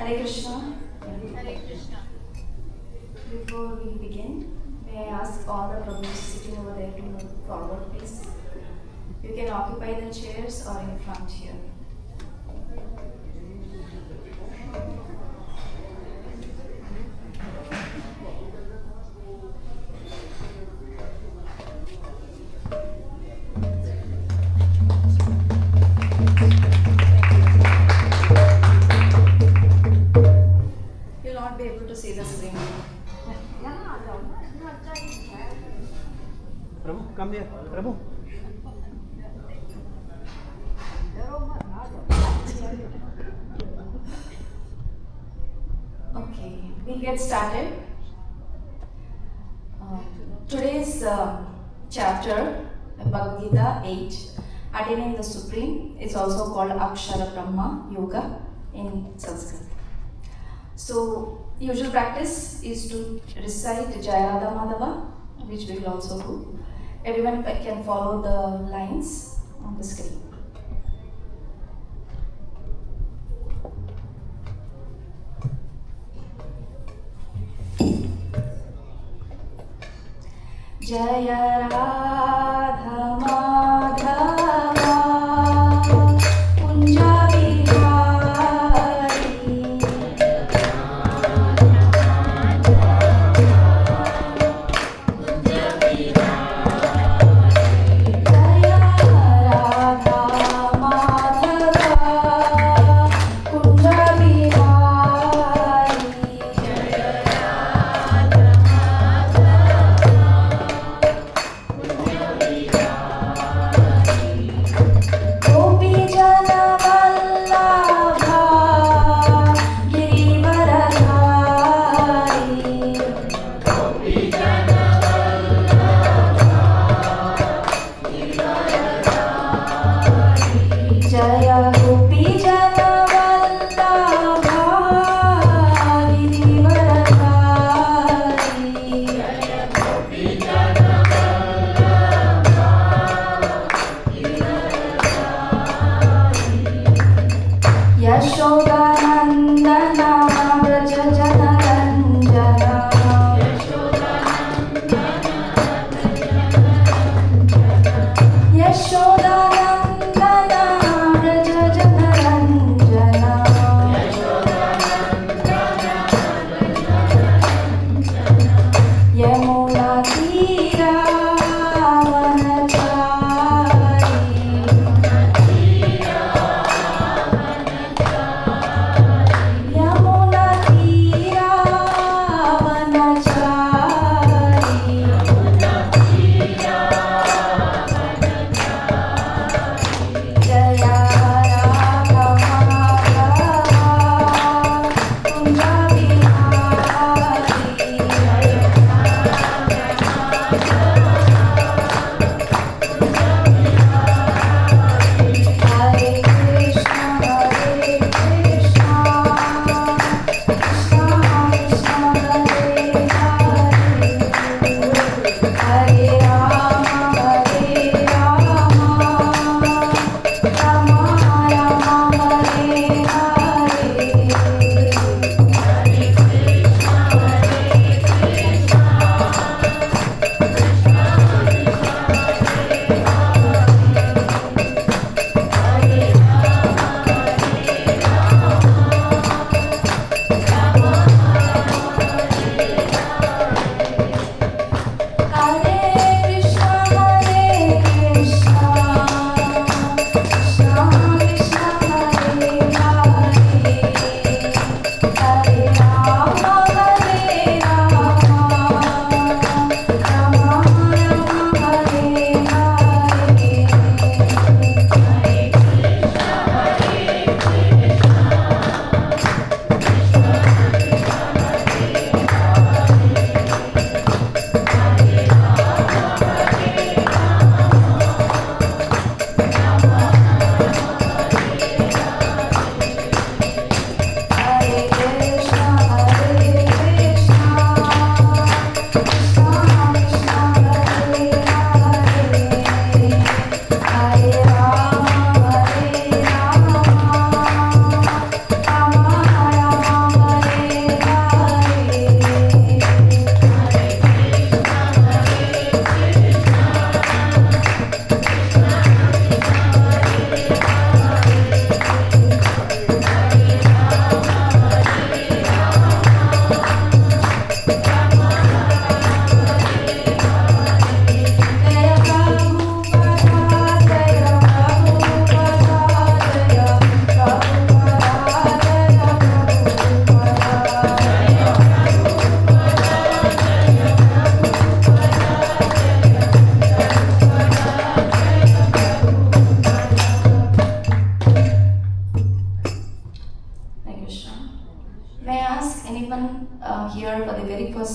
Hare Krishna. Hare Krishna. Before we begin, may I ask all the Prabhus sitting over there to move forward, please. You can occupy the chairs or in front here. You'll not be able to see the screen. Prabhu, come here. Prabhu. Okay, we'll get started. Today's chapter, Bhagavad Gita 8, Attaining the Supreme, is also called Akshara Brahma Yoga in Sanskrit. So, usual practice is to recite Jaya Radha Madhava, which we will also do. Everyone can follow the lines on the screen. Jaya Radha Madhava Kunja Vihari Jaya Radha Madhava Kunja Vihari Jaya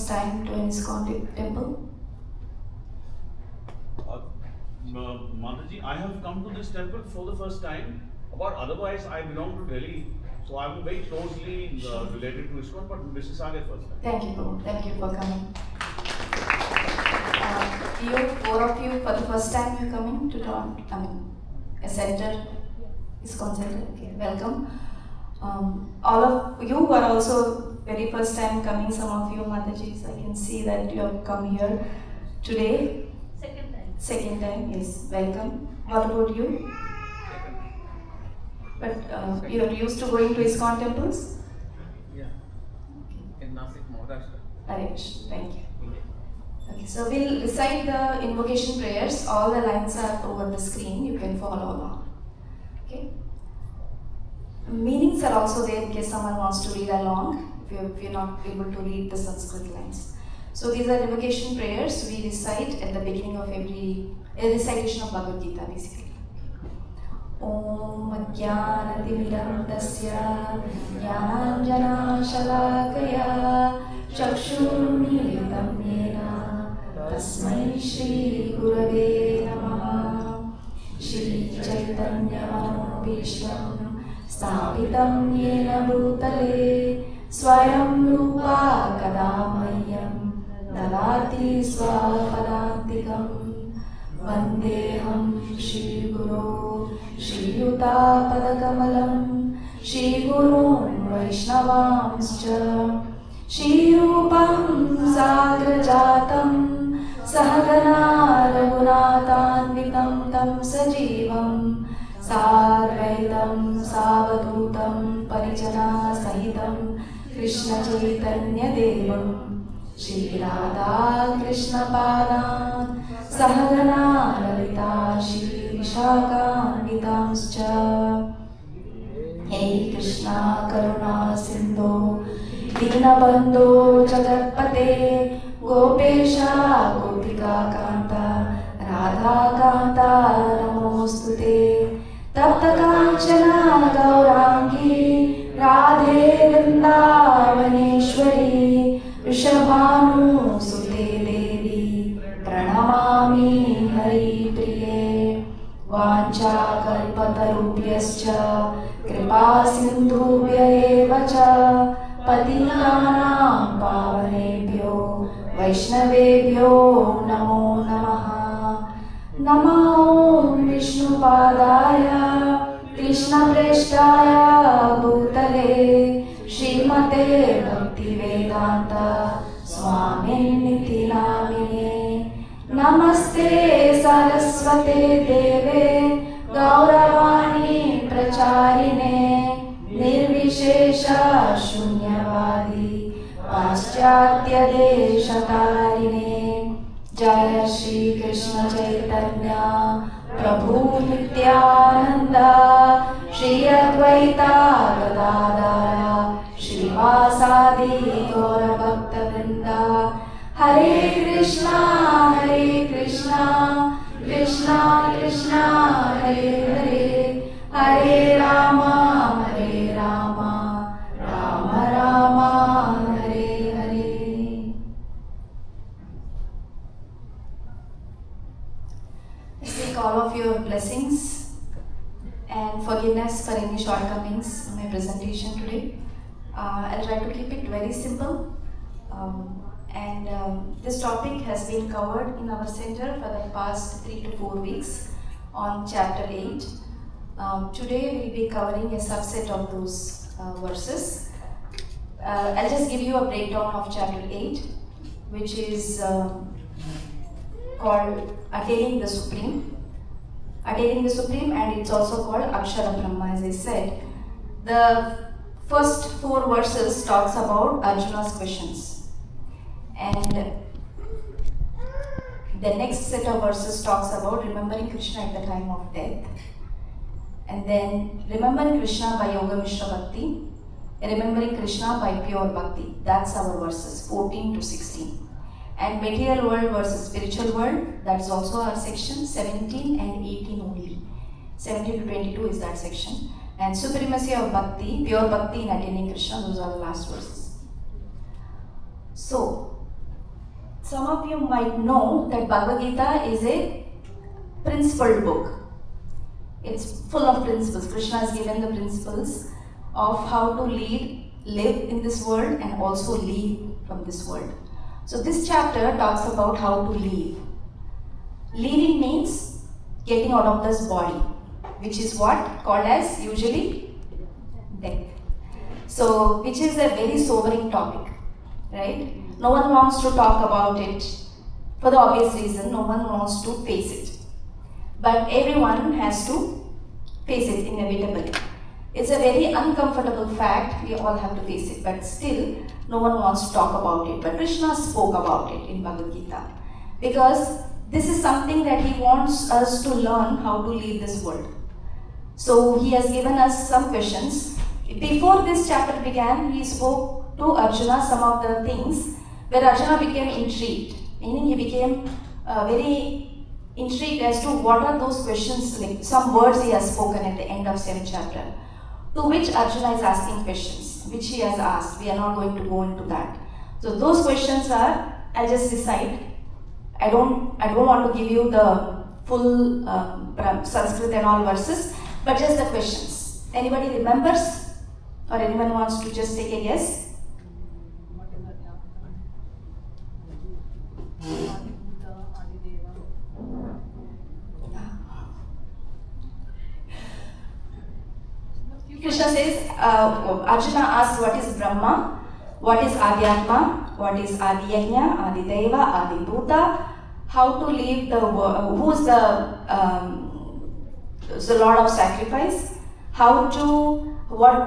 time to an ISKCON temple? Mataji, I have come to this temple for the first time, but otherwise I belong to Delhi, so I am very closely related to ISKCON, but Mississauga first time. Thank you, Prabhu. Thank you for coming. You, four of you, for the first time you coming to a center, ISKCON center. Okay, welcome. All of you are also very first time coming. Some of you, Matajis, I can see that you have come here today. Second time, yes, welcome. What about you? But you are used to going to ISKCON temples? Yeah. Okay. In Nashik, Maharashtra. Arrange. Thank you. Okay, so we'll recite the invocation prayers. All the lines are over the screen. You can follow along. Okay. Meanings are also there in case someone wants to read along. If you're not able to read the Sanskrit lines. So these are invocation prayers we recite at the beginning of every recitation of Bhagavad Gita, basically. Om Jnanatimiram Tasya Jnananjana Shalakaya Chakshurmilitam Yena Tasmai Shri Gurave Namaha Shri Chaitanya Manobhishtam Sthapitam Yena Bhutale Swayam Rupa Kadamayyam Dalati Swapadantikam Vandeham Shri Guru Shri Yuta Padakamalam Shri Guru Vaishnavamscha Shri Rupam Sagrajatam Sahagana Raghunathanvitam Tam Sajivam Sarvaitam Savadutam Parijana Sahitam Krishna Chaitanya Devam Shri Radha Krishna Padan Sahagana Lalita Shri Vishakhanvitamscha Hey Krishna Karuna Sindhu Dinabandhu Jagatpate Gopesha Gopika Kanta Radha Kanta Namostute Tapta Kanchana Gaurangi Radhe Vrindavaneshwari Rishabhanu Sute Devi Pranamami Hari Priye Vancha Kalpatarubhyascha Kripa Sindhubhya eva cha Patinanam Pavanebhyo Vaishnavebhyo Namo Namaha Namo Vishnupadaya Krishna Preshtaya Bhutale Srimate Bhaktivedanta Swaminiti Namine Namaste Saraswate Deve Gauravani Pracharine Nirvishesha Shunyavadi Paschatya Deshatarine Jaya Shri Krishna Chaitanya Prabhu Nityananda Shri Advaita Gadadara Shri Vasadi Gaura Bhakta Vrinda Hare Krishna Krishna Krishna Hare Hare Hare Rama Rama Rama Hare Hare. I seek all of your blessings and forgiveness for any shortcomings in my presentation today. I'll try to keep it very simple. This topic has been covered in our center for the past 3 to 4 weeks on chapter 8. Today we'll be covering a subset of those verses. I'll just give you a breakdown of chapter 8, which is called Attaining the Supreme. Attaining the Supreme, and it's also called Akshara Brahma, as I said. The first 4 verses talks about Arjuna's questions. And the next set of verses talks about remembering Krishna at the time of death. And then remembering Krishna by Yoga Mishra Bhakti, remembering Krishna by pure Bhakti. That's our verses 14 to 16. And material world versus spiritual world, that's also our section 17 and 18 only. 17 to 22 is that section. And supremacy of Bhakti, pure Bhakti in attaining Krishna, those are the last verses. So, some of you might know that Bhagavad Gita is a principled book. It's full of principles. Krishna has given the principles of how to live in this world and also leave from this world. So this chapter talks about how to leave. Leaving means getting out of this body, which is what called as usually death. So, which is a very sobering topic, right? No one wants to talk about it for the obvious reason. No one wants to face it, but everyone has to face it inevitably. It's a very uncomfortable fact. We all have to face it, but still, no one wants to talk about it. But Krishna spoke about it in Bhagavad Gita because this is something that he wants us to learn how to leave this world. So he has given us some questions. Before this chapter began, he spoke to Arjuna some of the things where Arjuna became intrigued, meaning he became very intrigued as to what are those questions, like some words he has spoken at the end of 7th chapter, to which Arjuna is asking questions, which he has asked. We are not going to go into that. So those questions are, I'll just recite. I don't want to give you the full Sanskrit and all verses, but just the questions. Anybody remembers? Or anyone wants to just take a guess? Krishna says, Arjuna asks what is Brahma, what is Adhyatma, what is Adi Yajna, Adi Deva, Adi Bhuta, how to leave the world, who is the Lord of sacrifice, what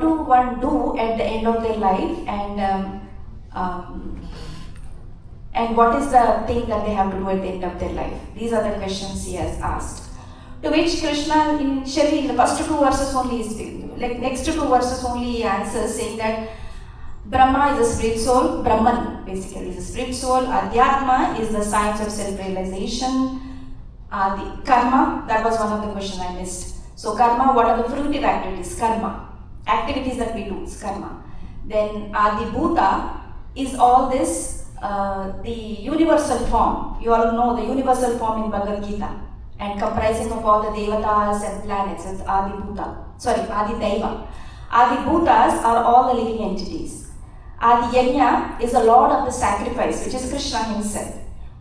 do one do at the end of their life, and what is the thing that they have to do at the end of their life. These are the questions he has asked. To which Krishna initially in the first two verses only, like next two verses only he answers saying that Brahma is a spirit soul, Brahman basically is a spirit soul, Adhyatma is the science of self-realization, the Karma, that was one of the questions I missed. So Karma, what are the fruitive activities? Karma. Activities that we do is Karma. Then Adi Bhuta is all this, the universal form. You all know the universal form in Bhagavad Gita and comprising of all the Devatas and planets. It's Adi Deva. Adi Bhutas are all the living entities. Adi Yajna is the Lord of the sacrifice, which is Krishna himself.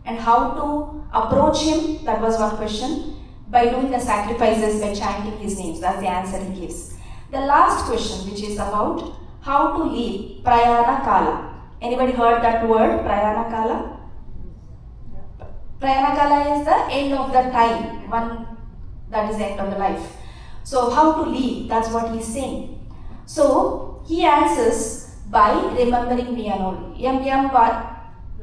And how to approach him, that was one question, by doing the sacrifices, by chanting his names. That's the answer he gives. The last question, which is about how to leave Prayana Kala. Anybody heard that word, Prayana Kala? Prayana Kala is the end of the time, that is the end of the life. So how to leave, that's what he's saying. So he answers by remembering me alone.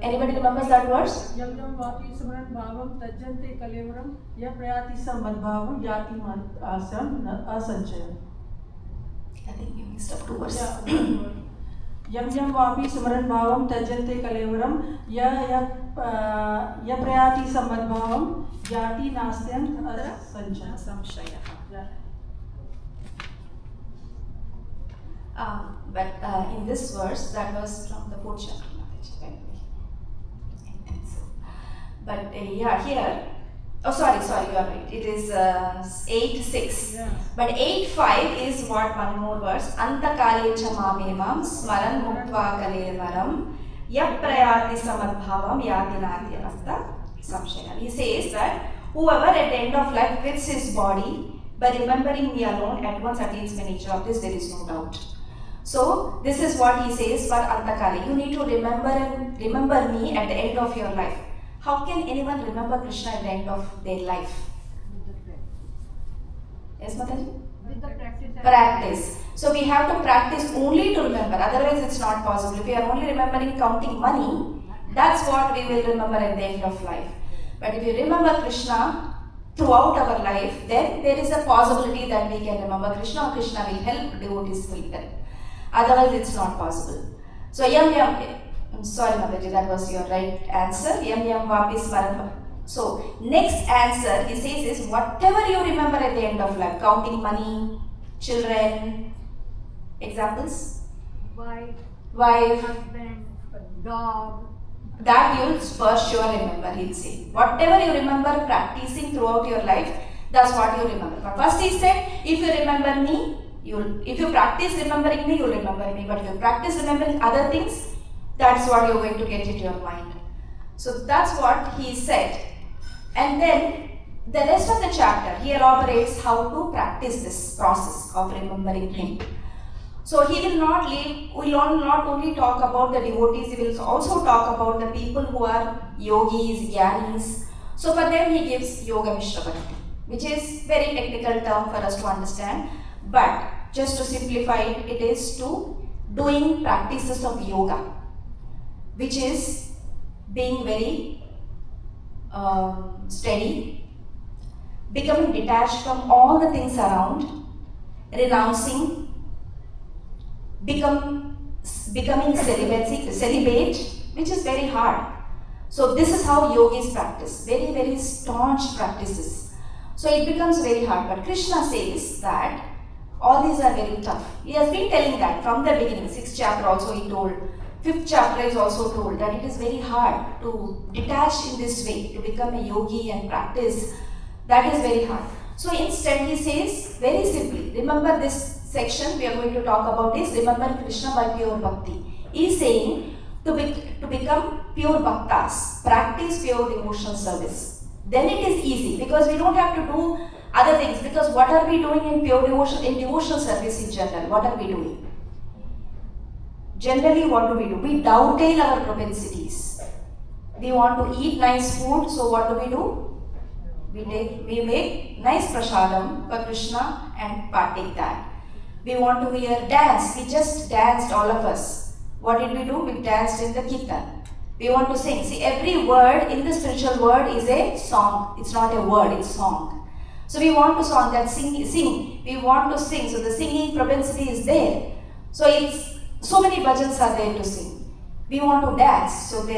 Anybody remembers that verse? Yam yam vati samaran bhavam tajjante kalevaram ya prayati samadbhavam yati asam asanchayam. I think you mixed up two verses. Yam yam vapi samaran bhavam tajjante kalevaram ya prayati samadbhavam yati nastyam asanchayam. But in this verse, that was from the 4th chapter. But here, oh sorry, you are right. It is 8:6. Yeah. But 8:5 is what one more verse. Anta kalecha mamemam smaran muktva kalevaram yaprayati samadbhavam yati natyavasta samshaya. He says that whoever at the end of life quits his body by remembering me alone at once attains the nature of this. There is no doubt. So this is what he says for Antakali. You need to remember me at the end of your life. How can anyone remember Krishna at the end of their life? Yes, Mataji? With the practice. Practice. So we have to practice only to remember. Otherwise, it's not possible. If we are only remembering counting money, that's what we will remember at the end of life. But if you remember Krishna throughout our life, then there is a possibility that we can remember Krishna, or Krishna will help devotees will help. Otherwise, it's not possible. So I'm sorry, Mataji, that was your right answer. Yam yam vapi smaran. So next answer he says is whatever you remember at the end of life, counting money, children, examples? Wife, Wife, husband, dog, that you'll for sure remember, he'll say. Whatever you remember practicing throughout your life, that's what you remember. But first he said, if you remember me, if you practice remembering me, you'll remember me. But if you practice remembering other things, that's what you're going to get into your mind. So that's what he said. And then the rest of the chapter, he elaborates how to practice this process of remembering him. So he will not only talk about the devotees, he will also talk about the people who are yogis, gyanis. So for them he gives Yoga Mishra Bhakti, which is very technical term for us to understand. But just to simplify it, it is to doing practices of yoga, which is being very steady, becoming detached from all the things around, renouncing, becoming celibate, which is very hard. So this is how yogis practice, very, very staunch practices. So it becomes very hard. But Krishna says that all these are very tough. He has been telling that from the beginning. 6th chapter also he told. 5th chapter is also told that it is very hard to detach in this way, to become a yogi and practice. That is very hard. So instead he says very simply, remember this section we are going to talk about is remember Krishna by pure bhakti. He is saying to become pure bhaktas, practice pure devotional service. Then it is easy because we don't have to do other things, because what are we doing in pure devotion, in devotional service in general? What are we doing? Generally what do? We dovetail our propensities. We want to eat nice food, so what do? We make nice prasadam for Krishna and partake that. We want to dance. We just danced, all of us. What did we do? We danced in the kirtan. We want to sing. See, every word in the spiritual word is a song. It's not a word, it's song. So we want to sing that sing. We want to sing. So the singing propensity is there. So so many bhajans are there to sing. We want to dance. So we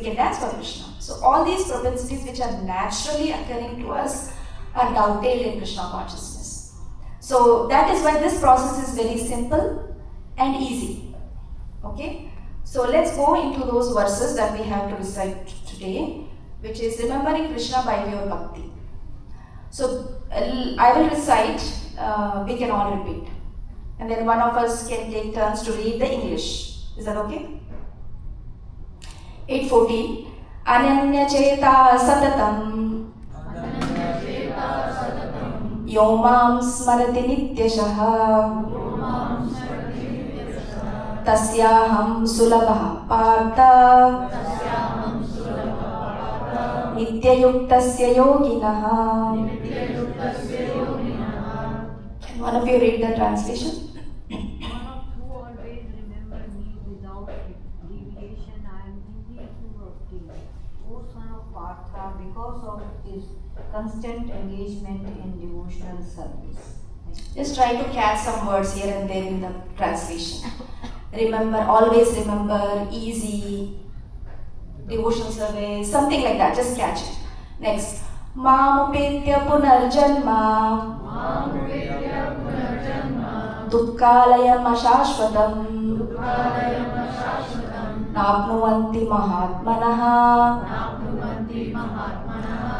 can dance for Krishna. So all these propensities which are naturally occurring to us are dovetailed in Krishna consciousness. So that is why this process is very simple and easy. Okay? So let's go into those verses that we have to recite today, which is remembering Krishna by pure bhakti. So I will recite, we can all repeat. And then one of us can take turns to read the English. Is that okay? 8:14. Ananya cheta satatam Yomam smarati nityashaha Tasyaham sulabha partha Nityayuktasya yoginaha. Can one of you read the translation? Who always remember me without deviation, I am easy to obtain. O son of Partha, because of his constant engagement in devotional service. Just try to catch some words here and there in the translation. Remember, always remember, easy, devotional service, something like that. Just catch it. Next. Mamupetya punarjanma Dukkalayam ashashvatam Napnuvanti mahatmanaha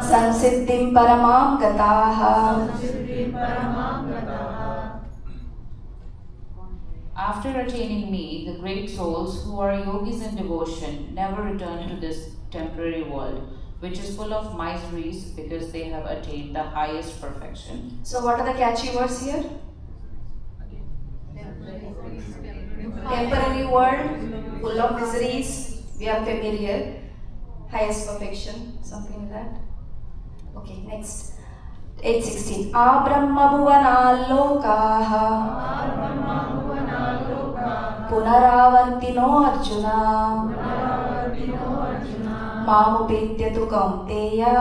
Sansiddhim paramam gataha. After attaining me, the great souls who are yogis in devotion never return to this temporary world, which is full of miseries because they have attained the highest perfection. So what are the catchy words here? Temporary world, full of miseries, we are familiar. Highest perfection, something like that. Okay, next. 8:16. Abrahma bhuvanalokaha Punaravartino Arjuna Mamupetya tu kaunteya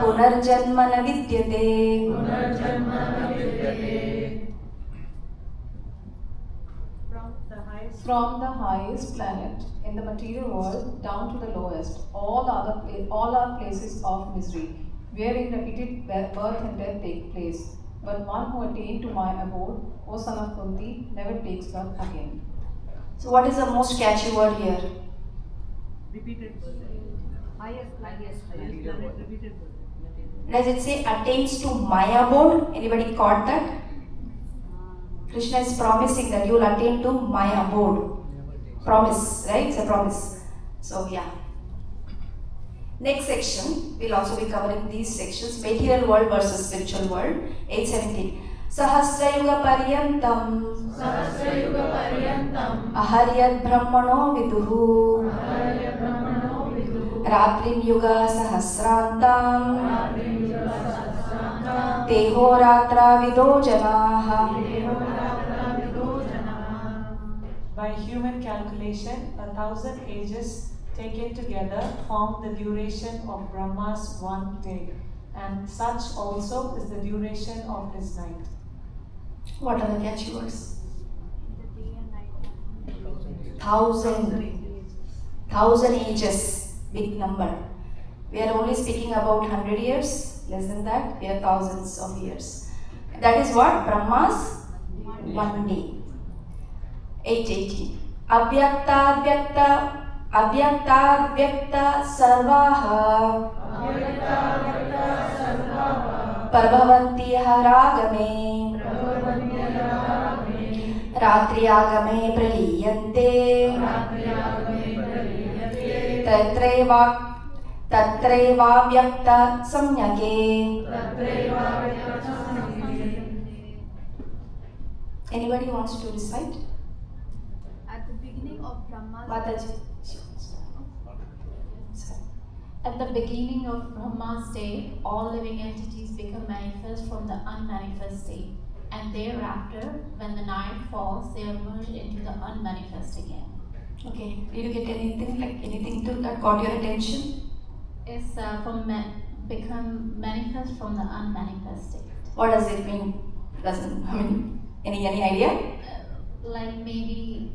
Punarjanma na vidyate. From the highest planet in the material world down to the lowest, all are places of misery, wherein repeated birth and death take place. But one who attained to my abode, O son of Kunti, never takes birth again. So what is the most catchy word here? Repeated highest planet, repeated Does it say attains to my abode? Anybody caught that? Krishna is promising that you will attain to my abode. Promise, right? It's a promise. So yeah. Next section, we'll also be covering these sections. Material world versus spiritual world. 817. Sahasrayuga paryantam aharyad brahmano viduhu ratrim yuga sahasrantam teho ratra vido janaha. By human calculation, 1,000 ages taken together form the duration of Brahma's one day, and such also is the duration of his night. What are the catchy words? 1,000 ages, big number. We are only speaking about 100 years, less than that, we are thousands of years. That is what? Brahma's one day. 880. Avyakta sarvaha Prabhavanti haragame Ratriyagame praliyante Tatraivavyakta samyake. Anybody wants to recite? At the beginning of Brahma's Mataji. At the beginning of Brahma's day, all living entities become manifest from the unmanifest state, and thereafter, when the night falls, they are merged into the unmanifest again. Okay, did you get anything that caught your attention? It's become manifest from the unmanifest state. What does it mean? Any idea? Like maybe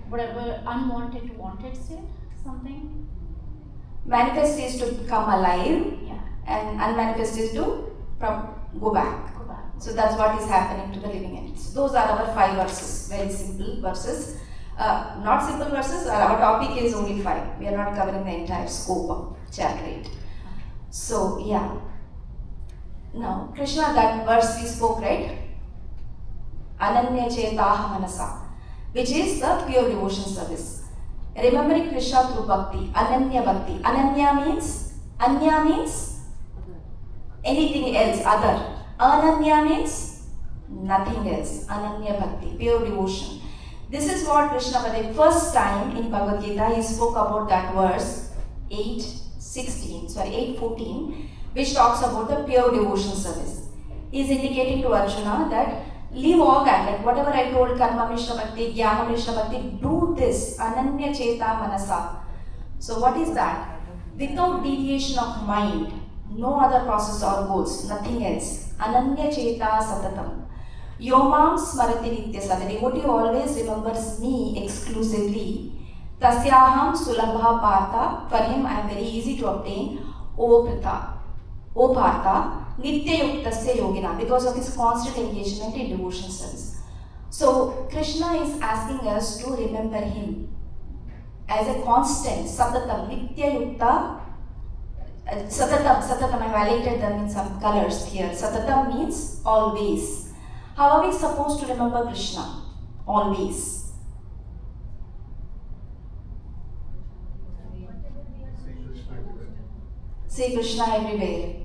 whatever unwanted to wanted state, something. Manifest is to come alive, Yeah. and unmanifest is to go back. Go back. So that's what is happening to the living entities. Those are our 5 verses, very simple verses. Not simple verses, our topic is only 5. We are not covering the entire scope of chapter 8. So, yeah. Now, Krishna, that verse we spoke, right? Ananya Chetaha Manasa, which is the pure devotion service. Remembering Krishna through bhakti, Ananya Bhakti. Anya means anything else, other. Ananya means nothing else. Ananya Bhakti, pure devotion. This is what Krishna, for the first time in Bhagavad Gita, he spoke about that verse 8:14, which talks about the pure devotion service. He is indicating to Arjuna that leave all that, like whatever I told, Karma Mishra Bhakti, Jnana Mishra Bhakti, do this, Ananya Cheta Manasa. So what is that? Without deviation of mind, no other process or goals, nothing else. Ananya Cheta Satatam. Yomam Smarati Nityasa, the devotee always remembers me exclusively. Tasyaham Sulabha Partha, for him I am very easy to obtain. O Partha, Nitya Yuktasya Yogina, because of his constant engagement in devotion service. So, Krishna is asking us to remember him as a constant, Satatam, Nitya Yukta, Satatam, I highlighted them in some colors here. Satatam means always. How are we supposed to remember Krishna? Always. Say Krishna everywhere.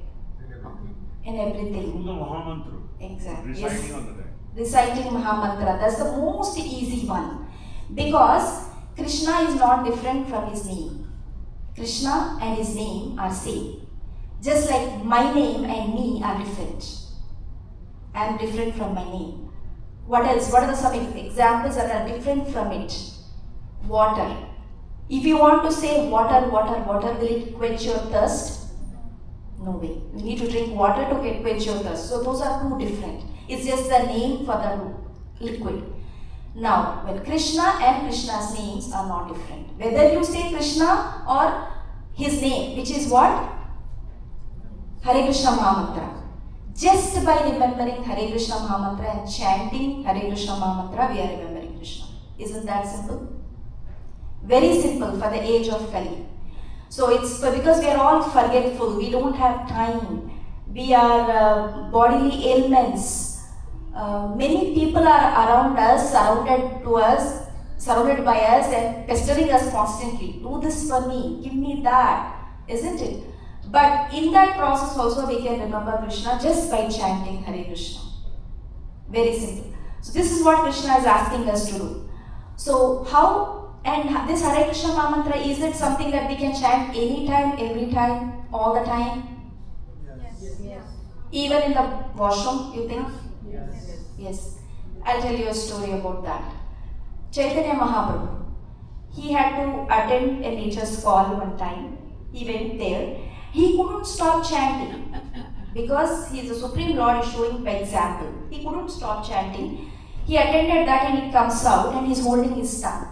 In everything. Through the Mahamantra. Exactly. Reciting Yes. on the day. Reciting Mahamantra. That's the most easy one. Because Krishna is not different from his name. Krishna and his name are same. Just like my name and me are different. I am different from my name. What else? What are some examples that are different from it? Water. If you want to say water, will it quench your thirst? No way. You need to drink water to quench your thirst. So those are two different. It's just the name for the liquid. Now, when Krishna and Krishna's names are not different. Whether you say Krishna or his name, which is what? Hare Krishna Mahamantra. Just by remembering Hare Krishna Mahamantra and chanting Hare Krishna Mahamantra, we are remembering Krishna. Isn't that simple? Very simple for the age of Kali. So it's because we are all forgetful, we don't have time, we are bodily ailments. Many people are around us, surrounded by us and pestering us constantly. Do this for me, give me that, isn't it? But in that process also we can remember Krishna just by chanting Hare Krishna. Very simple. So this is what Krishna is asking us to do. So how, and this Hare Krishna Mahamantra, is it something that we can chant anytime, every time, all the time? Yes. Even in the washroom, you think? Yes. Yes. I'll tell you a story about that. Chaitanya Mahaprabhu, he had to attend a nature's call one time. He went there. He couldn't stop chanting because he is the Supreme Lord is showing by example. He couldn't stop chanting. He attended that and it comes out and he's holding his tongue.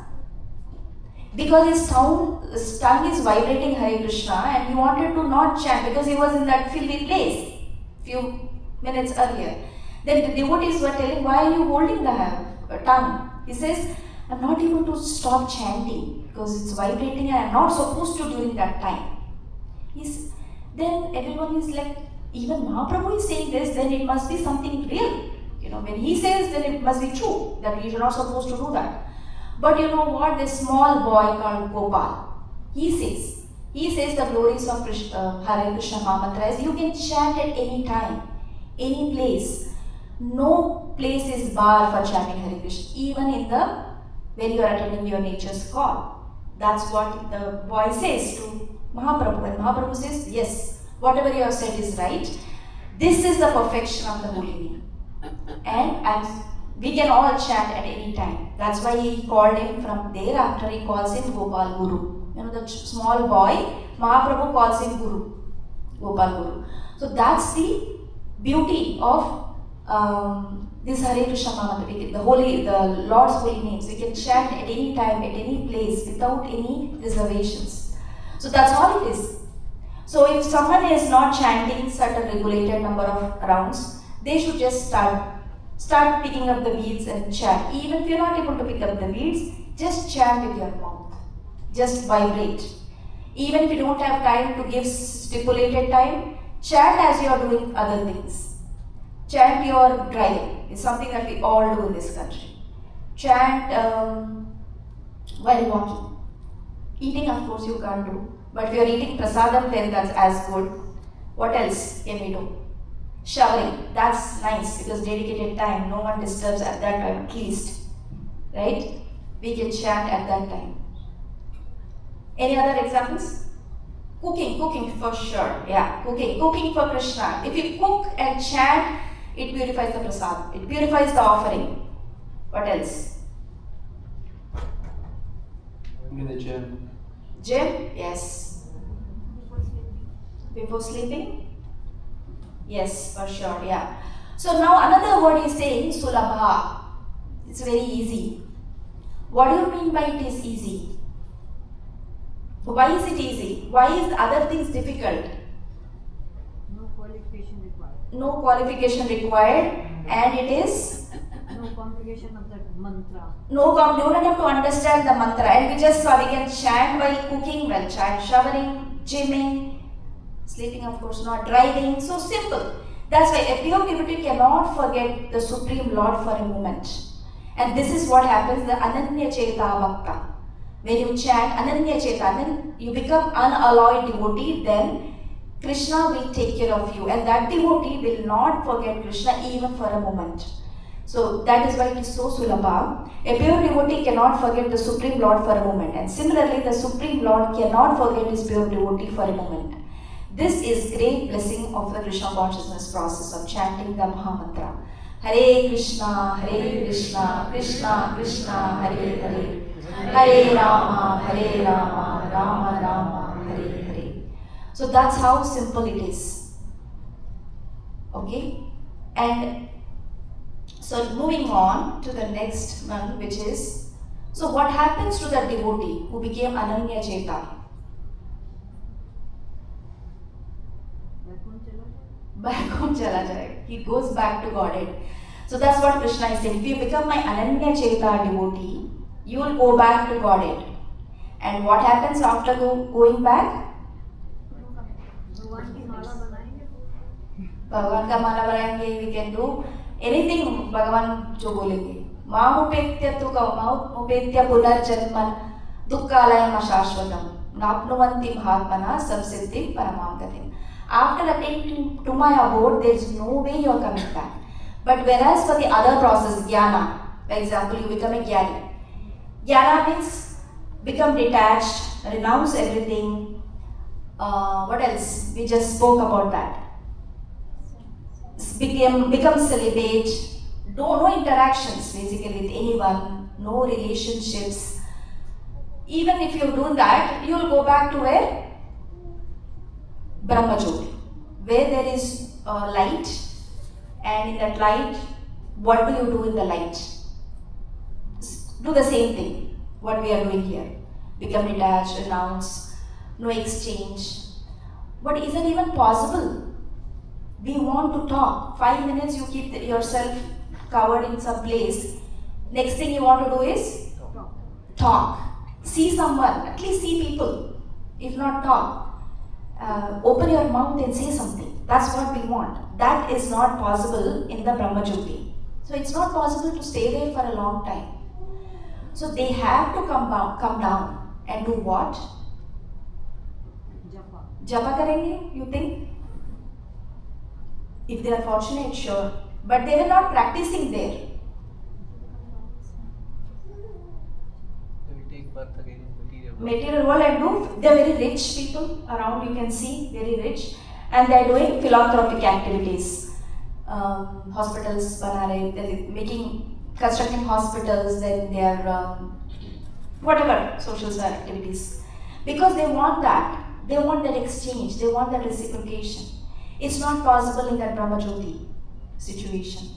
Because his tongue is vibrating Hare Krishna and he wanted to not chant because he was in that filthy place few minutes earlier. Then the devotees were telling, why are you holding the tongue? He says, I'm not able to stop chanting because it's vibrating and I'm not supposed to during that time. Then everyone is like, even Mahaprabhu is saying this, then it must be something real. When he says, then it must be true that we are not supposed to do that. But you know what? This small boy called Gopal, he says the glories of Hare Krishna Mahamantra is you can chant at any time, any place. No place is barred for chanting Hare Krishna, even when you are attending your nature's call. That's what the boy says to Mahaprabhu. And Mahaprabhu says, yes, whatever you have said is right. This is the perfection of the holy name. And we can all chant at any time. That's why he called him from thereafter, he calls him Gopal Guru. The small boy, Mahaprabhu calls him Guru, Gopal Guru. So that's the beauty of this Hare Krishna Mahamantra, the Lord's holy names. We can chant at any time, at any place, without any reservations. So that's all it is. So if someone is not chanting certain regulated number of rounds, they should just start picking up the beads and chant. Even if you're not able to pick up the beads, just chant with your mouth. Just vibrate. Even if you don't have time to give stipulated time, chant as you are doing other things. Chant your driving. It's something that we all do in this country. Chant while walking. Eating, of course, you can't do. But if you're eating prasadam, then that's as good. What else can we do? Showering, that's nice because dedicated time, no one disturbs at that time at least, right? We can chant at that time. Any other examples? Cooking for sure, yeah, cooking for Krishna. If you cook and chant, it purifies the prasad, it purifies the offering. What else? In the gym. Gym, yes. Before sleeping? Yes, for sure, yeah. So now another word is saying sulabha. It's very easy. What do you mean by it is easy? Why is it easy? Why is other things difficult? No qualification required. No qualification required, and it is? No complication of the mantra. You don't have to understand the mantra, and we can chant while cooking, while showering, gymming, sleeping, of course, not driving. So simple. That's why a pure devotee cannot forget the Supreme Lord for a moment. And this is what happens, the Ananya Cheta Bhakta. When you chant Ananya Cheta, then you become unalloyed devotee, then Krishna will take care of you. And that devotee will not forget Krishna even for a moment. So that is why it is so sulabha. A pure devotee cannot forget the Supreme Lord for a moment. And similarly, the Supreme Lord cannot forget his pure devotee for a moment. This is great blessing of the Krishna consciousness process of chanting the Mahamantra. Hare Krishna, Krishna Krishna, Hare Hare. Hare Rama, Rama Rama, Hare Hare. So that's how simple it is. Okay? And so moving on to the next one, which is, so what happens to the devotee who became Ananya Cheta? Back home chala jayega. He goes back to Godhead. So that's what Krishna is saying. If you become my Ananya Cheta devotee, you will go back to Godhead. And what happens after going back? भगवान की माला बनाएंगे भगवान का माला बनाएंगे. We can do anything भगवान जो बोलेंगे. मामुपेत्य तु मामुपेत्य पुनर्जन्म दुःखालयम अशाश्वतम नाप्नुवन्ति महात्मना संसिद्धिं परमां गतिम्. After attaining to my abode, there is no way you are coming back. But whereas for the other process, jnana, for example, you become a jnani. Jnana means become detached, renounce everything. What else? We just spoke about that. Become celibate. No interactions basically with anyone. No relationships. Even if you do that, you will go back to where? Brahmajyoti, where there is light, and in that light, what do you do in the light? Do the same thing, what we are doing here. Become detached, renounce, no exchange. But is it even possible? We want to talk. 5 minutes you keep yourself covered in some place. Next thing you want to do is talk. See someone, at least see people. If not talk. Open your mouth and say something. That's what we want. That is not possible in the Brahmajyoti. So it's not possible to stay there for a long time. So they have to come down and do what? Japa karenge, you think? If they are fortunate, sure. But they were not practicing there. They will take birth again in material world. Material world and do, they are very rich people around, you can see, very rich. And they are doing philanthropic activities. Hospitals, constructing hospitals, then they are whatever social activities. Because they want that. They want that exchange, they want that reciprocation. It's not possible in that Brahmajyoti situation.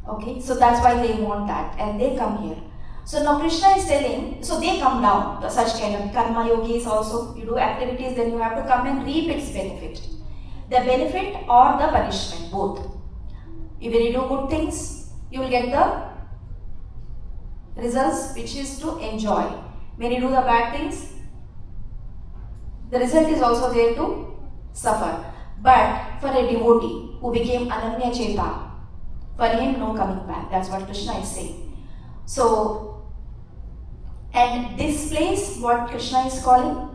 Okay, so that's why they want that and they come here. So now Krishna is telling, so they come down, such kind of karma yogis also, you do activities, then you have to come and reap its benefit. The benefit or the punishment, both. If you do good things, you will get the results which is to enjoy. When you do the bad things, the result is also there to suffer. But for a devotee who became Ananya Cheta, for him no coming back. That's what Krishna is saying. So, and this place, what Krishna is calling?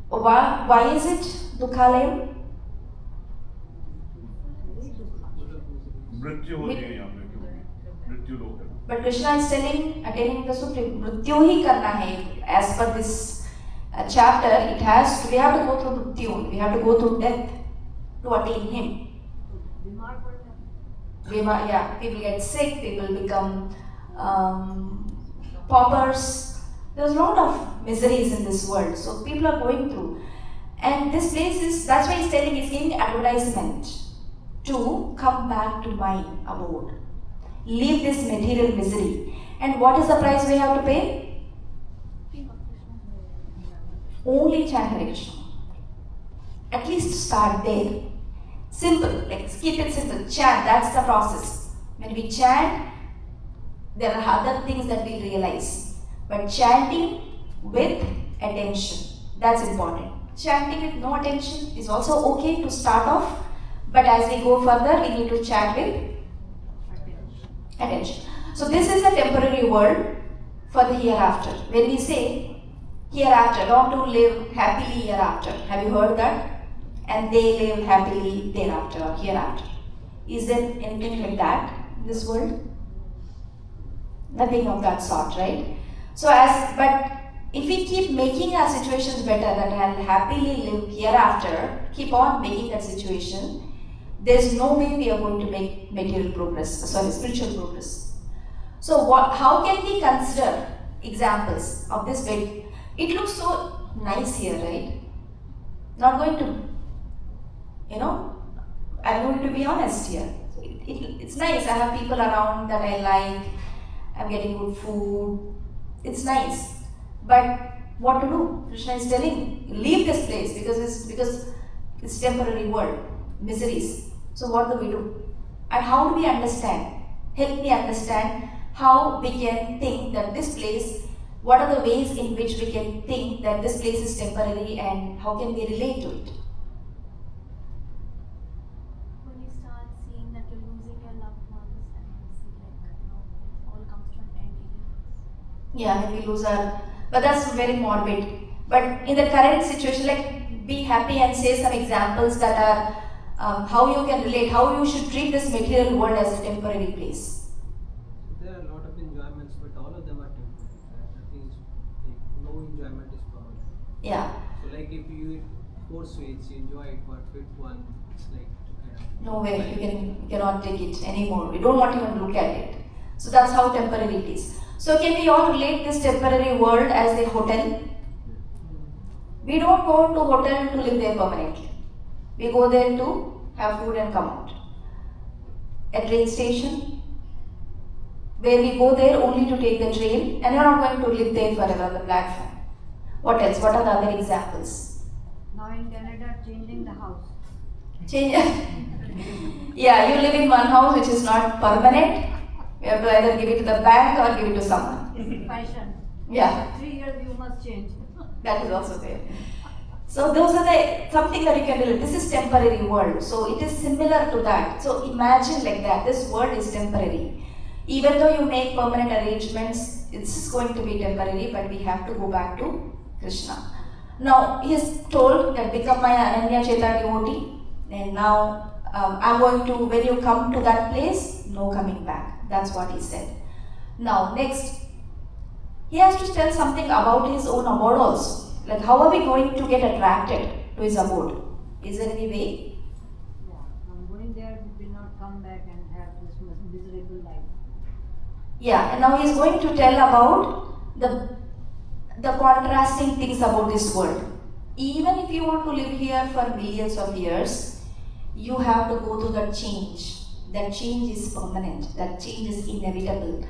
Why is it Dukhalayam? But Krishna is telling, attaining the Supreme, Mrityu hi karna hai. As per this chapter, we have to go through Mrityu, we have to go through death to attain him. People get sick, people become paupers. There's a lot of miseries in this world, so people are going through. And this place is, that's why he's telling, he's giving advertisement to come back to my abode. Leave this material misery. And what is the price we have to pay? Only chant Hare Krishna. At least start there. Simple, keep it simple. Chant, that's the process. When we chant, there are other things that we realize. But chanting with attention, that's important. Chanting with no attention is also okay to start off, but as we go further, we need to chant with attention. So this is a temporary word for the hereafter. When we say hereafter, don't to live happily hereafter. Have you heard that? And they live happily thereafter or hereafter. Is there anything like that in this world? Nothing of that sort, right? So but if we keep making our situations better, that I'll happily live hereafter, keep on making that situation, there's no way we are going to make spiritual progress. So how can we consider examples of this bed? It looks so nice here, right? Not going to, I'm going to be honest here. It's nice, I have people around that I like, I'm getting good food. It's nice, but what to do? Krishna is telling, leave this place because it's temporary world, miseries. So what do we do? And how do we understand? Help me understand how we can think that this place, what are the ways in which we can think that this place is temporary and how can we relate to it? When you start seeing that you're losing your loved ones and you see it all comes to an end anyways. Yeah, when we lose our, but that's very morbid. But in the current situation, like be happy and say some examples that are how you can relate, how you should treat this material world as a temporary place. There are a lot of enjoyments, but all of them are temporary. Nothing is like, no enjoyment is permanent. Yeah. So like if you eat 4 sweets, you enjoy it, but with one, it's like No way, you cannot take it anymore. We don't want to even look at it. So that's how temporary it is. So can we all relate this temporary world as a hotel? We don't go to hotel to live there permanently. We go there to have food and come out. A train station, where we go there only to take the train and we are not going to live there forever on the platform. What else? What are the other examples? Now in Canada, changing the house. Change. Yeah, you live in one house which is not permanent. You have to either give it to the bank or give it to someone. It's fashion. Yeah. 3 years you must change. That is also there. So those are the something that you can relate. This is temporary world. So it is similar to that. So imagine like that. This world is temporary. Even though you make permanent arrangements, it's going to be temporary, but we have to go back to Krishna. Now he is told that become my Ananya Cheta devotee. And now I'm going to, when you come to that place, no coming back. That's what he said. Now next, he has to tell something about his own abode also. Like how are we going to get attracted to his abode? Is there any way? Yeah, I'm going there, will not come back and have this miserable life. Yeah, and now he is going to tell about the contrasting things about this world. Even if you want to live here for millions of years, you have to go through that change. That change is permanent. That change is inevitable.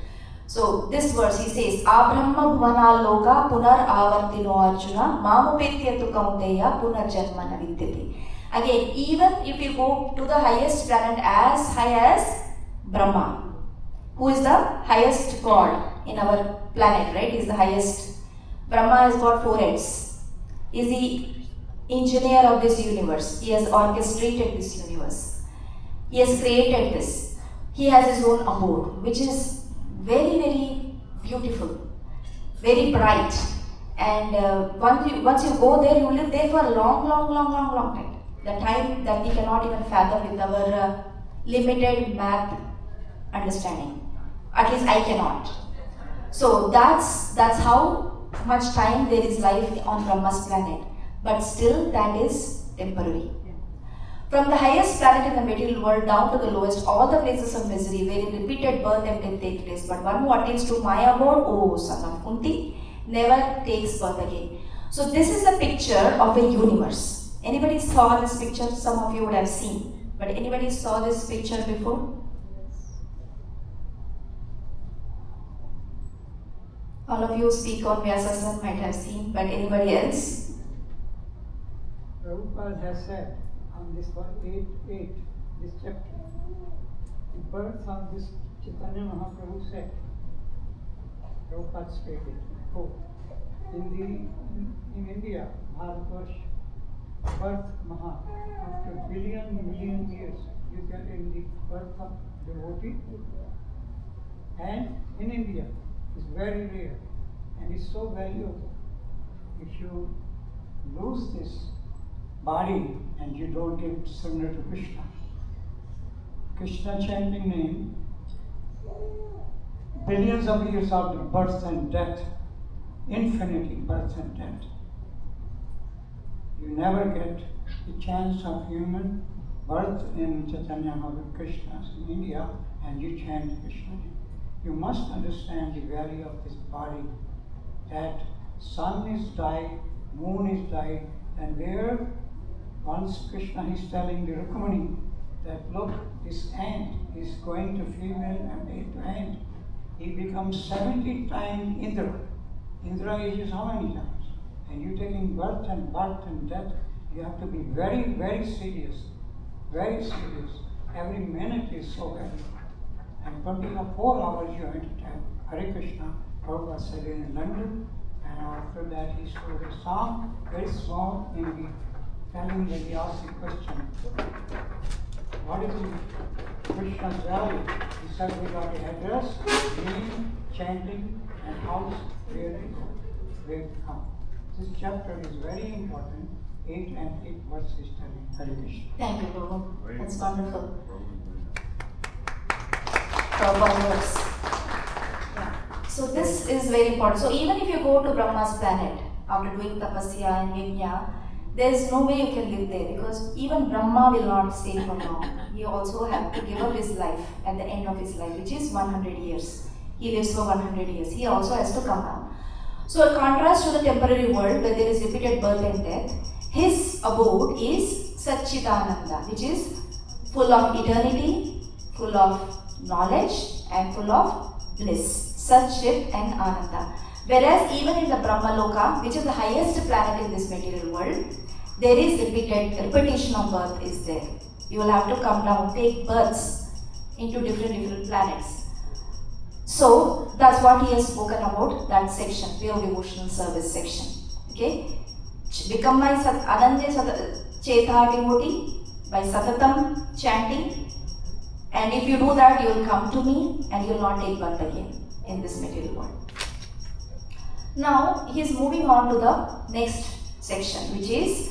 So this verse he says, Abrahma bhuvana loka punar avartino arjuna mamupetya tu kaunteya punar janmana vidyate. Again, even if you go to the highest planet as high as Brahma, who is the highest god in our planet, right? He is the highest. Brahma has got 4 heads. He is the engineer of this universe. He has orchestrated this universe. He has created this. He has his own abode, which is very, very beautiful, very bright. And once you go there, you live there for a long time. The time that we cannot even fathom with our limited math understanding. At least I cannot. So that's how much time there is life on Brahma's planet. But still, that is temporary. From the highest planet in the material world down to the lowest, all the places of misery wherein repeated birth and death take place. But one who attains to my abode, O son of Kunti, never takes birth again. So this is a picture of a universe. Anybody saw this picture? Some of you would have seen. But anybody saw this picture before? All of you speak on Vyasa might have seen, but anybody else? Prabhupada has said on this one, 8, this chapter, the birth of this Chaitanya Mahaprabhu said, Prabhupada stated, quote, in India, Bharatvarsh, birth Maha, after million years, you get in the birth of devotee, and in India, it's very rare, and it's so valuable. If you lose this body and you don't give surrender to Krishna. Krishna chanting name, billions of years of the birth and death, infinity birth and death. You never get the chance of human birth in Chaitanya Mahaprabhu Krishna in India and you chant Krishna name. You must understand the value of this body, that sun is died, moon is died, and where once Krishna is telling the Rukmani that look, this ant is going to female and male to ant. He becomes 70 times Indra. Indra ages how many times? And you taking birth and death, you have to be very, very serious. Very serious. Every minute is so valuable. And 4 hours you have to tell Hare Krishna. Prabhupada said in London, and after that he showed a song, very small, in the telling that he asked the question, what is Krishna's value? He said we got a address, name, chanting, and house where to go, where to come. This chapter is very important. 8 and 8 verses telling Hare Krishna. Thank you, Prabhu. That's wonderful. Prabhupada words. Yeah. So this is very important. So even if you go to Brahma's planet after doing tapasya and yajna, there is no way you can live there because even Brahma will not stay for long. He also has to give up his life at the end of his life, which is 100 years. He lives for 100 years. He also has to come down. So in contrast to the temporary world where there is repeated birth and death, his abode is Sachidananda, which is full of eternity, full of knowledge and full of bliss. Satchit and Ananda. Whereas even in the Brahmaloka, which is the highest planet in this material world, there is repetition of birth is there. You will have to come down, take births into different planets. So that's what he has spoken about, that section, pure devotional service section. Okay? Become my Ananya Chetha devotee by Satatam chanting. And if you do that, you will come to me and you will not take birth again in this material world. Now he is moving on to the next section, which is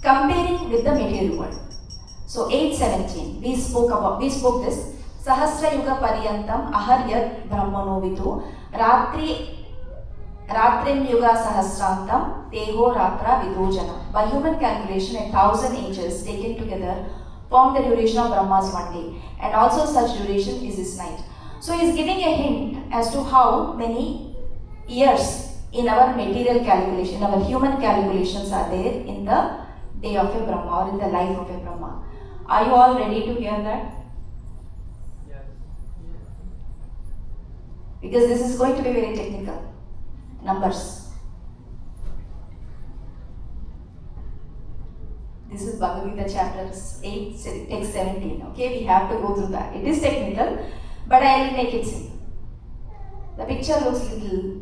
comparing with the material world. So 8:17, we spoke this. Sahasra Yuga Paryantam Aharyat Brahmano Vidu Ratrim Yuga Sahasrantam Teho Ratra Vidojana. By human calculation, 1,000 ages taken together form the duration of Brahma's one day, and also such duration is his night. So he is giving a hint as to how many years in our material calculation, our human calculations are there in the day of a Brahma or in the life of a Brahma. Are you all ready to hear that? Because this is going to be very technical. Numbers. This is Bhagavad Gita chapters 8, text 17. Okay, we have to go through that. It is technical, but I will make it simple. The picture looks little,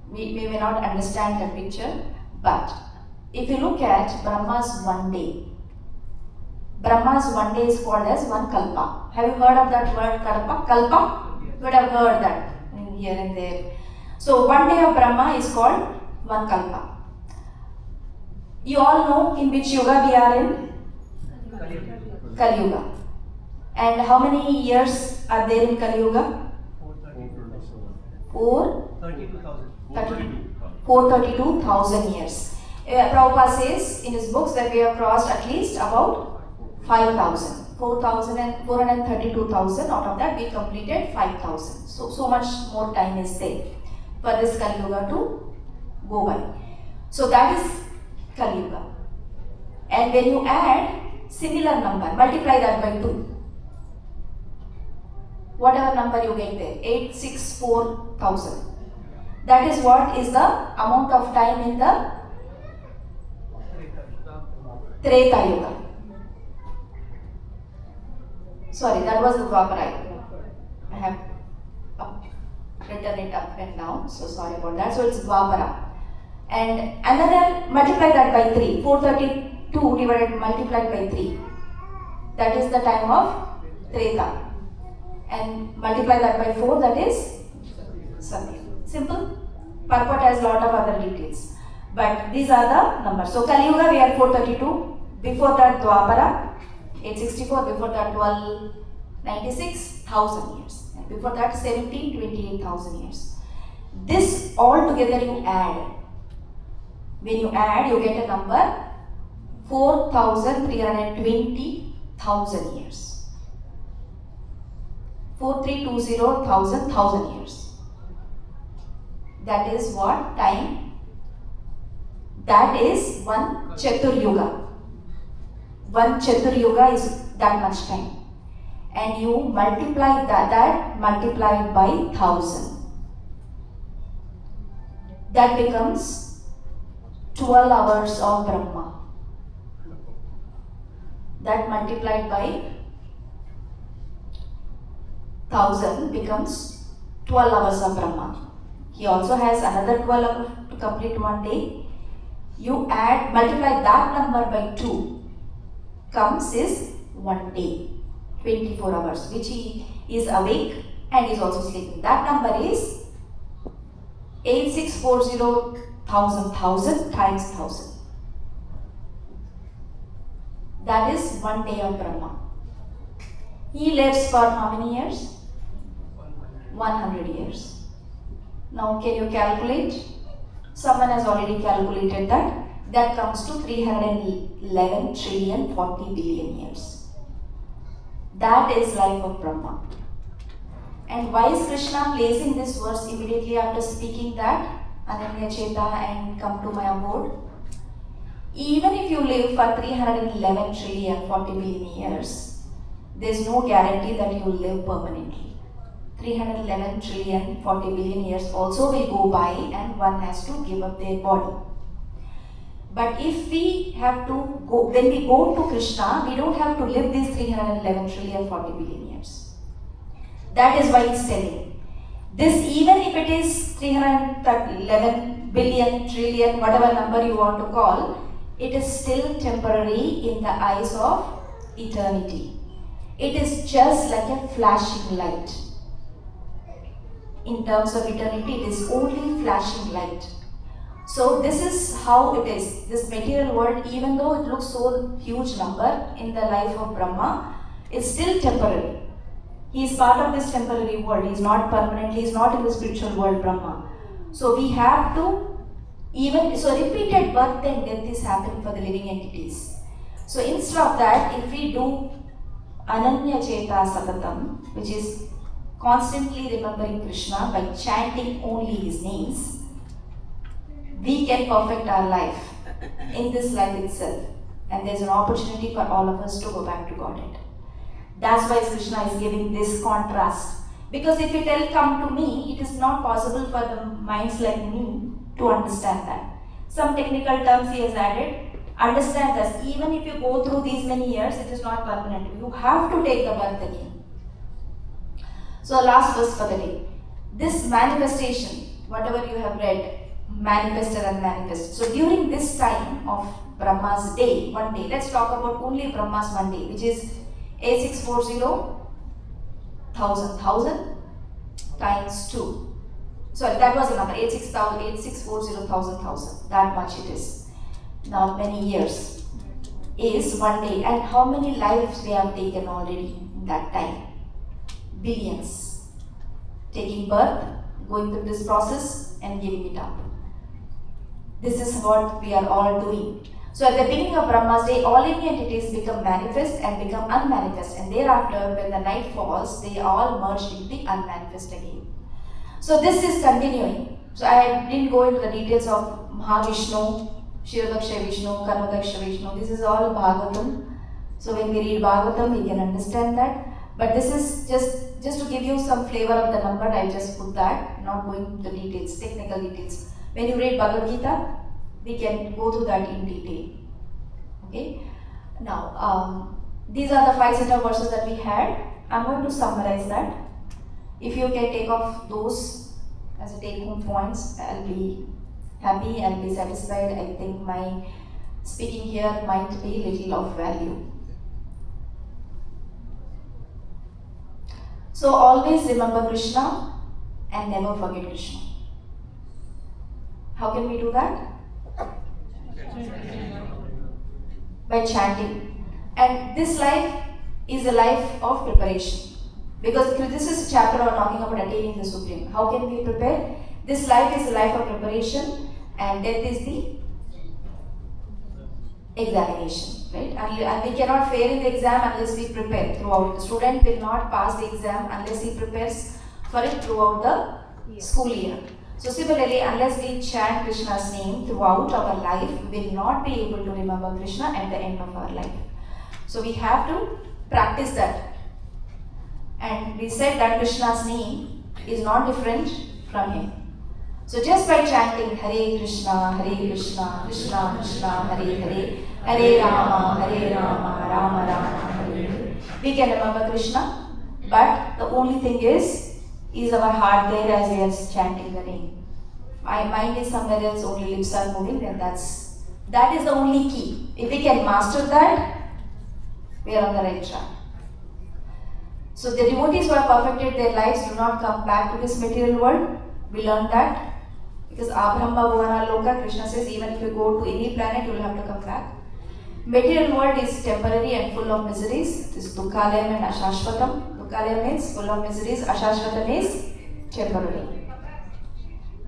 we may not understand the picture, but if you look at Brahma's one day, Brahma's one day is called as one kalpa. Have you heard of that word kalpa? Kalpa? You would have heard that here and there. So one day of Brahma is called one kalpa. You all know in which yuga we are in? Kali Yuga. And how many years are there in Kali Yuga? 432,000 years. Prabhupada says in his books that we have crossed at least about 5,000. 432,000, out of that we completed 5,000. So much more time is there for this Kali Yuga to go by. So that is Kali Yuga. And when you add similar number, multiply that by 2. Whatever number you get there, 864,000. That is what is the amount of time in the Treta Yuga. Sorry, that was the Dwapara. I have written it up and down, so sorry about that. So it's Dwapara. And another, multiply that by 3. 432 divided multiplied by 3. That is the time of Treta. And multiply that by 4, that is Satya. Simple. Purport has lot of other details. But these are the numbers. So Kali Yuga we are 432. Before that Dwapara 864. Before that 1296, 1,000 years. And before that 1728,000 years. This all together you add. When you add, you get a number 4,320,000 years. 4,320,000 years. That is what time? That is one Chatur Yuga. One Chatur Yuga is that much time. And you multiply that multiplied by 1,000. That becomes 12 hours of Brahma. That multiplied by 1000 becomes 12 hours of Brahma. He also has another 12 hours to complete one day. You add, multiply that number by 2, comes is 1 day, 24 hours, which he is awake and is also sleeping. That number is 8640,000 times 1000. That is 1 day of Brahma. He lives for how many years? 100 years. Now can you calculate? Someone has already calculated that. That comes to 311 trillion 40 billion years. That is life of Brahma. And why is Krishna placing this verse immediately after speaking that? Ananya Cheta and come to my abode. Even if you live for 311 trillion 40 billion years, there is no guarantee that you will live permanently. 311 trillion 40 billion years also will go by and one has to give up their body. But if we have to go, when we go to Krishna, we don't have to live these 311 trillion 40 billion years. That is why he's telling. This, even if it is 311 billion, trillion, whatever number you want to call, it is still temporary in the eyes of eternity. It is just like a flashing light. In terms of eternity, it is only flashing light. So this is how it is. This material world, even though it looks so huge number in the life of Brahma, is still temporary. He is part of this temporary world. He is not permanent. He is not in the spiritual world, Brahma. So we have to repeated birth and death is happening for the living entities. So instead of that, if we do Ananya Cheta Satatam, which is constantly remembering Krishna by chanting only his names, we can perfect our life in this life itself. And there's an opportunity for all of us to go back to Godhead. That's why Krishna is giving this contrast. Because if it will come to me, it is not possible for the minds like me to understand that. Some technical terms he has added. Understand this, even if you go through these many years, it is not permanent. You have to take the birth again. So last verse for the day. This manifestation, whatever you have read, manifested and manifested. So during this time of Brahma's day, 1 day, let's talk about only Brahma's 1 day, which is 8640,000 times 2. Sorry, that was the number, 8640,000, that much it is. Now many years is 1 day. And how many lives we have taken already in that time? Billions. Taking birth, going through this process and giving it up. This is what we are all doing. So at the beginning of Brahma's day, all living entities become manifest and become unmanifest, and thereafter when the night falls, they all merge into the unmanifest again. So this is continuing. So I didn't go into the details of Mahavishnu, Shiradaksha Vishnu, Karmadaksha Vishnu. This is all Bhagavatam. So when we read Bhagavatam, we can understand that. But this is just to give you some flavor of the number, I just put that, not going into the details, technical details. When you read Bhagavad Gita, we can go through that in detail. Okay. Now, these are the 5 set of verses that we had. I'm going to summarize that. If you can take off those as a take-home points, I'll be happy, I'll be satisfied. I think my speaking here might be little of value. So always remember Krishna and never forget Krishna. How can we do that? By chanting. And this life is a life of preparation. Because this is a chapter talking about attaining the Supreme. How can we prepare? This life is a life of preparation and death is the examination, right? And we cannot fail in the exam unless we prepare throughout. The student will not pass the exam unless he prepares for it throughout the school year. So similarly, unless we chant Krishna's name throughout our life, we will not be able to remember Krishna at the end of our life. So we have to practice that. And we said that Krishna's name is not different from him. So just by chanting Hare Krishna, Krishna Krishna, Hare Hare, Hare Rama, Rama Rama, Hare Hare, we can remember Krishna, but the only thing is our heart there as we are chanting the name? My mind is somewhere else, only lips are moving, then that is the only key. If we can master that, we are on the right track. So the devotees who have perfected their lives do not come back to this material world. We learned that. Because Abrahma Bhuvana Loka, Krishna says, even if you go to any planet, you will have to come back. Material world is temporary and full of miseries. This Dukkalayam and Ashashvatam. Dukkalayam means full of miseries, Ashashvatam is temporary.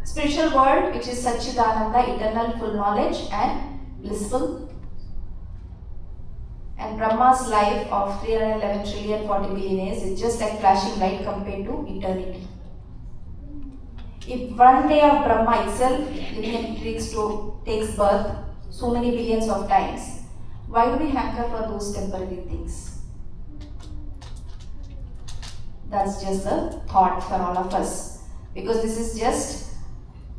Spiritual world, which is Satchidananda, eternal, full knowledge and blissful. And Brahma's life of 311 trillion 40 billion years is just like flashing light compared to eternity. If one day of Brahma itself, living entity takes birth so many billions of times, why do we hanker for those temporary things? That's just a thought for all of us. Because this is just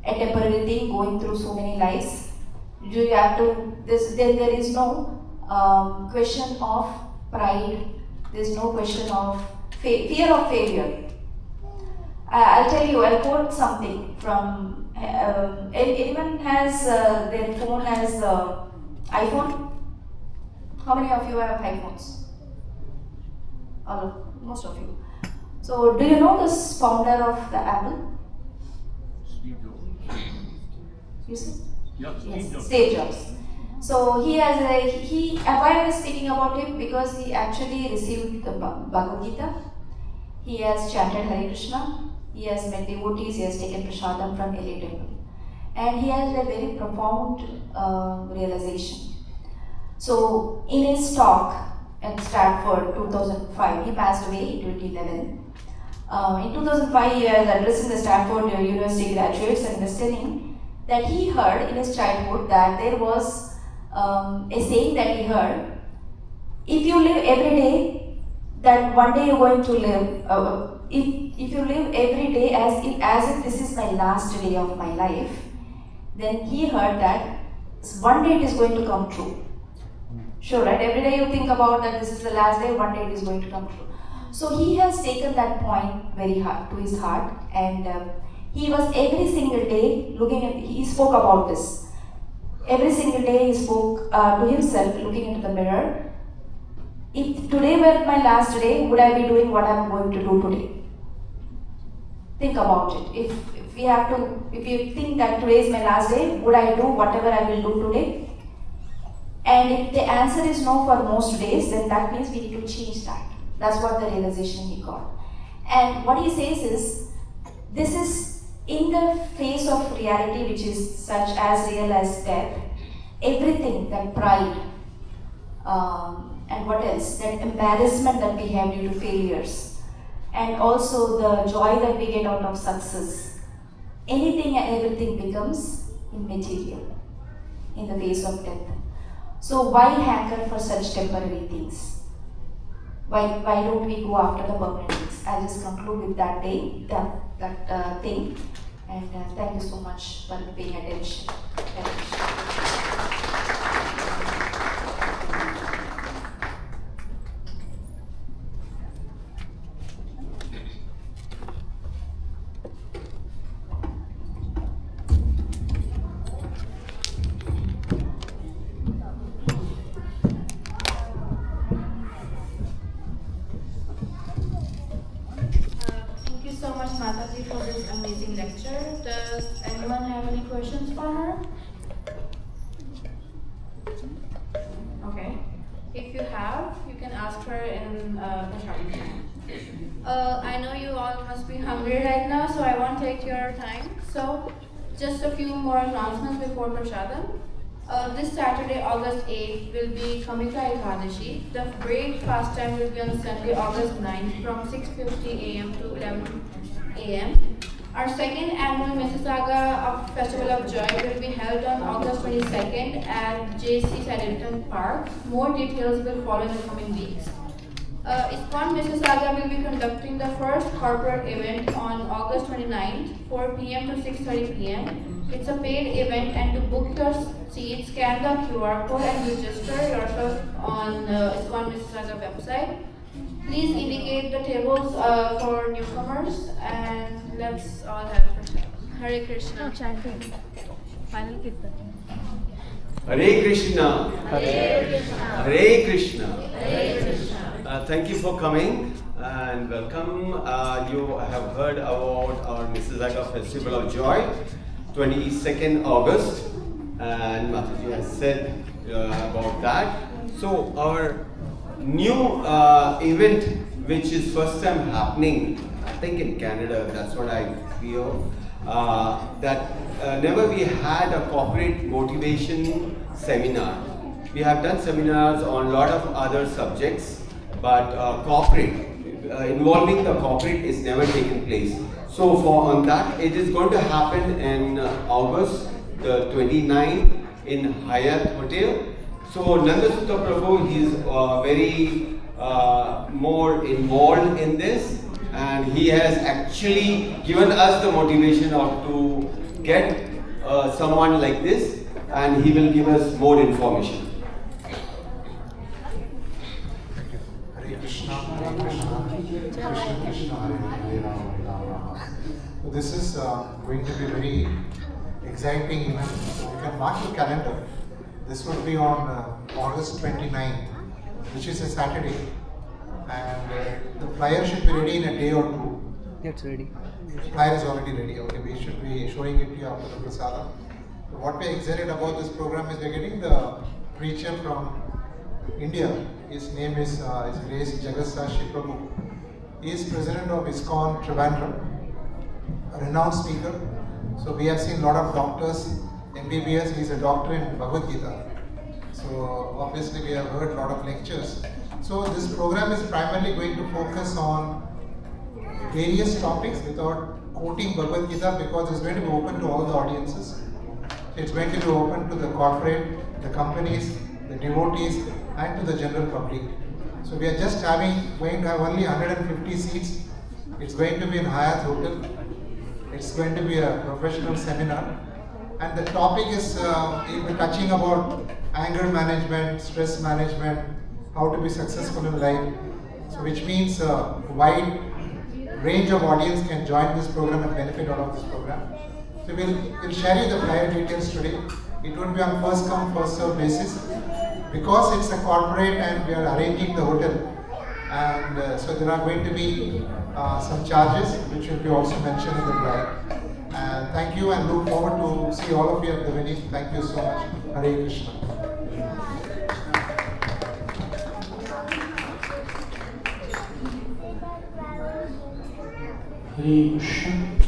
a temporary thing going through so many lives. You have to, there is no question of pride, there is no question of fear of failure. I'll tell you, I'll quote something from, anyone has their phone as iPhone? How many of you have iPhones? Most of you. So, do you know this founder of the Apple? Steve Jobs. You see? Yeah, Yes, Steve Jobs. So he has why am I speaking about him? Because he actually received the Bhagavad Gita. He has chanted Hare Krishna. He has met devotees. He has taken prasadam from LA temple, and he has a very profound realization. So in his talk at Stanford 2005, he passed away in 2011. In 2005, he was addressing the Stanford University graduates and was telling that he heard in his childhood that there was a saying that he heard: if you live every day, that one day you're going to live. If you live every day as if this is my last day of my life, then he heard that one day it is going to come true. Sure, right? Every day you think about that this is the last day, one day it is going to come true. So he has taken that point very hard to his heart, and he was every single day looking at. He spoke about this. Every single day he spoke to himself, looking into the mirror. If today were my last day, would I be doing what I am going to do today? Think about it. If you think that today is my last day, would I do whatever I will do today? And if the answer is no for most days, then that means we need to change that. That's what the realization he got. And what he says is, this is in the face of reality, which is such as real as death, everything, that pride, and what else, that embarrassment that we have due to failures, and also the joy that we get out of success, anything and everything becomes immaterial in the face of death. So why hanker for such temporary things? Why don't we go after the permanent things? I'll just conclude with that thing. And thank you so much for paying attention. Thank you so much, Mataji, for this amazing lecture. Does anyone have any questions for her? Okay. If you have, you can ask her in the short time. I know you all must be hungry right now, so I won't take your time. So, just a few more announcements before Prasadam. This Saturday, August 8th, will be Kamika Ekadashi. The break fast time will be on Sunday, August 9th, from 6:50 a.m. to 11 a.m. Our second annual Mississauga Festival of Joy will be held on August 22nd at J.C. Saddleton Park. More details will follow in the coming weeks. ISKCON Mississauga will be conducting the first corporate event on August 29th, 4 p.m. to 6:30 p.m. It's a paid event, and to book your seat, scan the QR code and register yourself on ISKCON Mississauga website. Please indicate the tables for newcomers, and let's all have fun. Hare Krishna. Final Kirtan. Hare Krishna. Hare Krishna. Hare Krishna. Hare Krishna. Thank you for coming and welcome. You have heard about our Mississauga Festival of Joy, 22nd August, and Mataji has said about that. So our new event, which is first time happening, I think in Canada, that's what I feel, that never we had a corporate motivation seminar. We have done seminars on a lot of other subjects, but corporate, involving the corporate is never taken place. So on that, it is going to happen in August the 29th in Hyatt Hotel. So Nandasutta Prabhu, he is very more involved in this, and he has actually given us the motivation of to get someone like this, and he will give us more information. Hare Krishna, Hare Krishna, Krishna Krishna, Hare Hare, Rama Rama. So this is going to be a very exciting event. So you can mark your calendar. This will be on August 29th, which is a Saturday, and the flyer should be ready in a day or two. It's ready. The flyer is already ready. Okay, we should be showing it to you after the prasadam. What we are excited about this program is we are getting the preacher from India. His name is Grace Jagatsashi Prabhu. He is president of ISKCON Trivandrum, a renowned speaker. So we have seen a lot of doctors, MBBS, he is a doctor in Bhagavad Gita. So obviously we have heard a lot of lectures. So this program is primarily going to focus on various topics without quoting Bhagavad Gita, because it's going to be open to all the audiences. It's going to be open to the corporate, the companies, the devotees, and to the general public. So we are just going to have only 150 seats. It's going to be in Hyatt Hotel. It's going to be a professional seminar. And the topic is, we'll be touching about anger management, stress management, how to be successful in life. So which means a wide range of audience can join this program and benefit out of this program. So we'll share you the flyer details today. It will be on first come, first serve basis. Because it's a corporate and we are arranging the hotel. And so there are going to be some charges which will be also mentioned in the flyer. And thank you, and look forward to see all of you at the venue. Thank you so much. Hare Krishna. Hare Krishna.